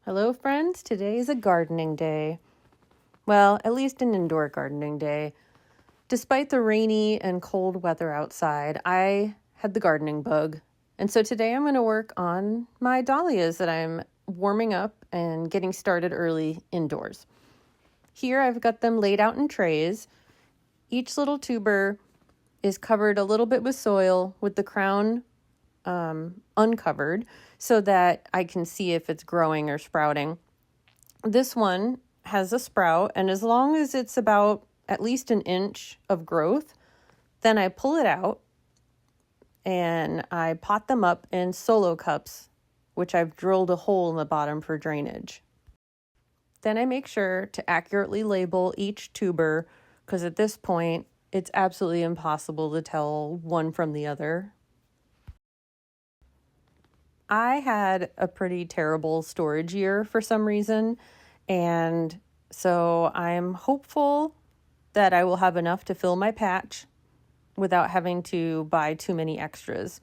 Hello friends, today is a gardening day. Well, at least an indoor gardening day. Despite the rainy and cold weather outside, I had the gardening bug. And so today I'm going to work on my dahlias that I'm warming up and getting started early indoors. Here I've got them laid out in trays. Each little tuber is covered a little bit with soil with the crown uncovered so that I can see if it's growing or sprouting. This one has a sprout, and as long as it's about at least an inch of growth, then I pull it out and I pot them up in solo cups, which I've drilled a hole in the bottom for drainage. Then I make sure to accurately label each tuber, because at this point it's absolutely impossible to tell one from the other. I had a pretty terrible storage year for some reason, and so I'm hopeful that I will have enough to fill my patch without having to buy too many extras.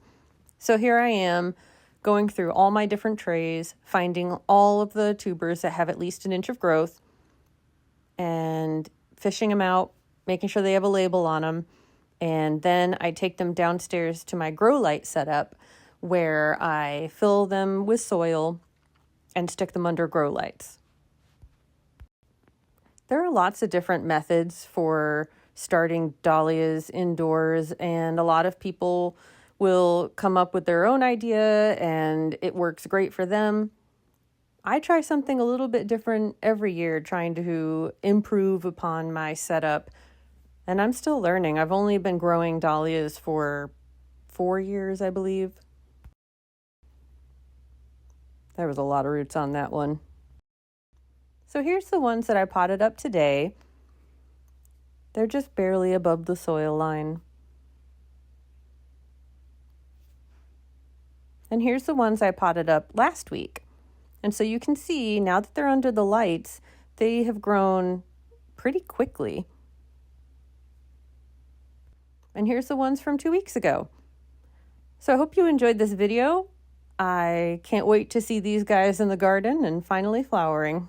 So here I am going through all my different trays, finding all of the tubers that have at least an inch of growth and fishing them out, making sure they have a label on them. And then I take them downstairs to my grow light setup, where I fill them with soil and stick them under grow lights. There are lots of different methods for starting dahlias indoors, and a lot of people will come up with their own idea and it works great for them. I try something a little bit different every year, trying to improve upon my setup, and I'm still learning. I've only been growing dahlias for 4 years, I believe. There was a lot of roots on that one. So here's the ones that I potted up today. They're just barely above the soil line. And here's the ones I potted up last week. And so you can see now that they're under the lights, they have grown pretty quickly. And here's the ones from 2 weeks ago. So I hope you enjoyed this video. I can't wait to see these guys in the garden and finally flowering.